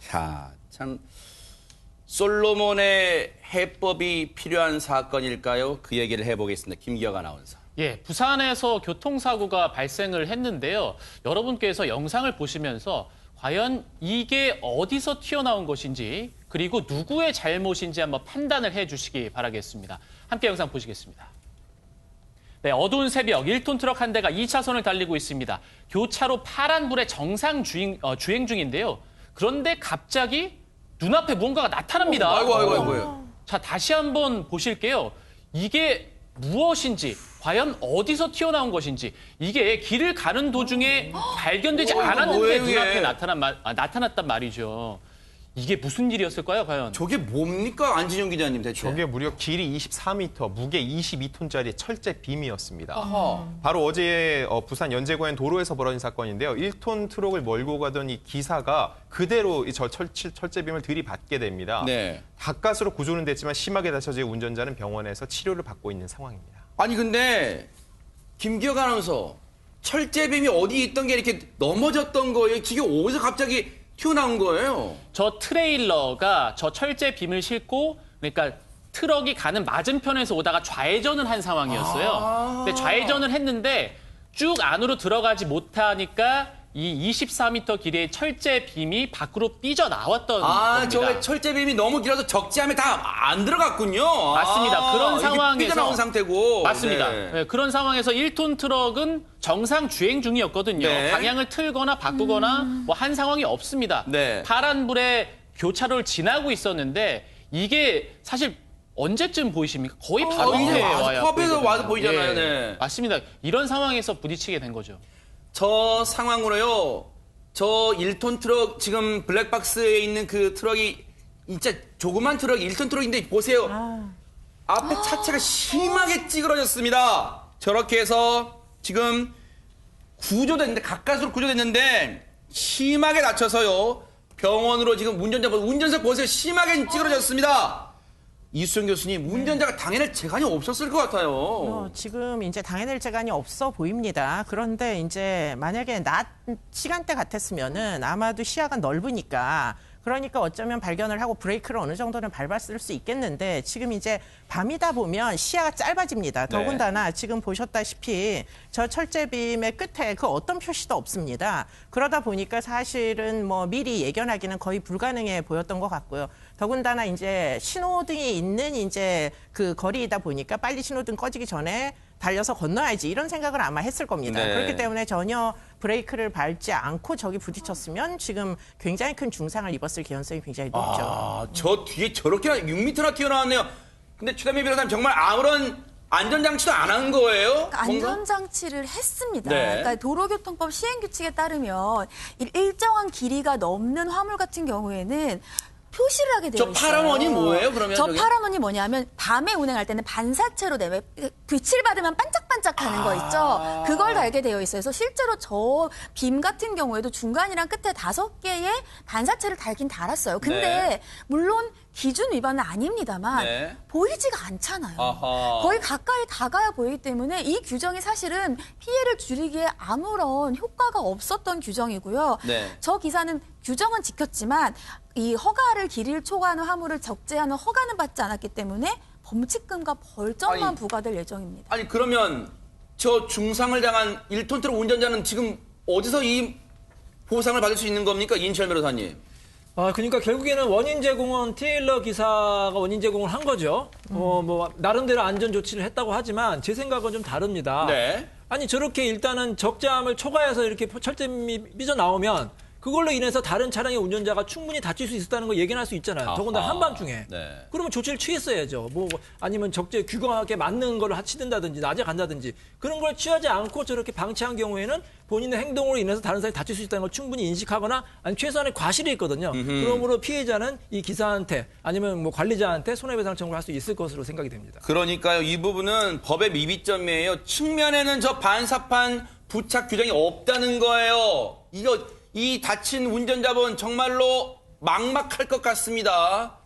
자, 참 솔로몬의 해법이 필요한 사건일까요? 그 얘기를 해보겠습니다. 김기혁 아나운서. 예, 부산에서 교통사고가 발생을 했는데요. 여러분께서 영상을 보시면서 과연 이게 어디서 튀어나온 것인지 그리고 누구의 잘못인지 한번 판단을 해주시기 바라겠습니다. 함께 영상 보시겠습니다. 네, 어두운 새벽 1톤 트럭 한 대가 2차선을 달리고 있습니다. 교차로 파란불에 정상 주행 중인데요. 그런데 갑자기 눈앞에 무언가가 나타납니다. 아이고. 자, 다시 한번 보실게요. 이게 무엇인지, 과연 어디서 튀어나온 것인지, 이게 길을 가는 도중에 발견되지 않았는데 뭐예요, 눈앞에 이게? 나타났단 말이죠. 이게 무슨 일이었을까요, 과연? 저게 뭡니까? 안진영 기자님 대체. 저게 무려 길이 24m, 무게 22톤짜리 철제 빔이었습니다. 아하. 바로 어제 부산 연제구엔 도로에서 벌어진 사건인데요. 1톤 트럭을 몰고 가던 이 기사가 그대로 이 철제 빔을 들이받게 됩니다. 네. 가까스로 구조는 됐지만 심하게 다쳐진 운전자는 병원에서 치료를 받고 있는 상황입니다. 아니 근데 김기혁 아나운서 철제빔이 어디 있던 게 이렇게 넘어졌던 거예요? 이게 어디서 갑자기 튀어나온 거예요? 저 트레일러가 저 철제 빔을 싣고, 그러니까 트럭이 가는 맞은편에서 오다가 좌회전을 한 상황이었어요. 근데 좌회전을 했는데 쭉 안으로 들어가지 못하니까 이 24m 길이의 철제 빔이 밖으로 삐져나왔던 겁니다. 저게 철제빔이 너무 길어서 적재함에 다 안 들어갔군요. 맞습니다. 그런 이게 상황에서 삐져나온 상태고. 맞습니다. 네. 네, 그런 상황에서 1톤 트럭은 정상 주행 중이었거든요. 네. 방향을 틀거나 바꾸거나 뭐 한 상황이 없습니다. 네. 파란불에 교차로를 지나고 있었는데 이게 사실 언제쯤 보이십니까? 거의 바로 이제 앞에 와서 와야 코앞에서 보이거든요. 와서 보이잖아요. 예, 네. 맞습니다. 이런 상황에서 부딪히게 된 거죠. 저 상황으로요. 저 1톤 트럭 지금 블랙박스에 있는 그 트럭이 진짜 조그만 트럭 1톤 트럭인데 보세요. 앞에 차체가 심하게 찌그러졌습니다. 저렇게 해서 지금 구조됐는데 가까스로 구조됐는데 심하게 다쳐서요. 병원으로 지금 운전자 보세요. 심하게 찌그러졌습니다. 이수정 교수님, 운전자가 당해낼 재간이 없었을 것 같아요. 지금 이제 당해낼 재간이 없어 보입니다. 그런데 이제 만약에 낮 시간대 같았으면은 아마도 시야가 넓으니까 그러니까 어쩌면 발견을 하고 브레이크를 어느 정도는 밟았을 수 있겠는데 지금 이제 밤이다 보면 시야가 짧아집니다. 더군다나 지금 보셨다시피 저 철제빔의 끝에 그 어떤 표시도 없습니다. 그러다 보니까 사실은 뭐 미리 예견하기는 거의 불가능해 보였던 것 같고요. 더군다나 이제 신호등이 있는 이제 그 거리이다 보니까 빨리 신호등 꺼지기 전에 달려서 건너야지 이런 생각을 아마 했을 겁니다. 네. 그렇기 때문에 전혀 브레이크를 밟지 않고 저기 부딪혔으면 지금 굉장히 큰 중상을 입었을 개연성이 굉장히 높죠. 저 뒤에 저렇게 6m나 튀어나왔네요. 근데 최담희 변호사님 정말 아무런 안전장치도 안 한 거예요? 뭔가? 안전장치를 했습니다. 네. 그러니까 도로교통법 시행규칙에 따르면 일정한 길이가 넘는 화물 같은 경우에는 표시를 하게 되어 저 있어요. 파란 원이 뭐예요, 그러면 저 저게? 파란 원이 뭐냐면 밤에 운행할 때는 반사체로 내면 빛을 받으면 반짝반짝하는 거 있죠. 그걸 달게 되어 있어요. 그래서 실제로 저 빔 같은 경우에도 중간이랑 끝에 5개의 반사체를 달긴 달았어요. 근데 네. 물론 기준 위반은 아닙니다만 네. 보이지가 않잖아요. 아하. 거의 가까이 다가야 보이기 때문에 이 규정이 사실은 피해를 줄이기에 아무런 효과가 없었던 규정이고요. 네. 저 기사는 규정은 지켰지만 이 허가를 길이를 초과하는 화물을 적재하는 허가는 받지 않았기 때문에 범칙금과 벌점만 아니, 부과될 예정입니다. 아니 그러면 저 중상을 당한 1톤 트럭 운전자는 지금 어디서 이 보상을 받을 수 있는 겁니까? 인철 변호사님. 그러니까 결국에는 원인 제공은 트레일러 기사가 원인 제공을 한 거죠. 뭐 나름대로 안전 조치를 했다고 하지만 제 생각은 좀 다릅니다. 네. 아니 저렇게 일단은 적재함을 초과해서 이렇게 철제미 삐져 나오면 그걸로 인해서 다른 차량의 운전자가 충분히 다칠 수 있었다는 거 예견할 수 있잖아요. 아하. 더군다나 한밤중에. 네. 그러면 조치를 취했어야죠. 뭐 아니면 적재 규정하게 맞는 걸 치든다든지 낮에 간다든지 그런 걸 취하지 않고 저렇게 방치한 경우에는 본인의 행동으로 인해서 다른 사람이 다칠 수 있다는 걸 충분히 인식하거나 아니면 최소한의 과실이 있거든요. 그러므로 피해자는 이 기사한테 아니면 뭐 관리자한테 손해배상 청구를 할 수 있을 것으로 생각이 됩니다. 그러니까요. 이 부분은 법의 미비점이에요. 측면에는 저 반사판 부착 규정이 없다는 거예요. 이 다친 운전자분 정말로 막막할 것 같습니다.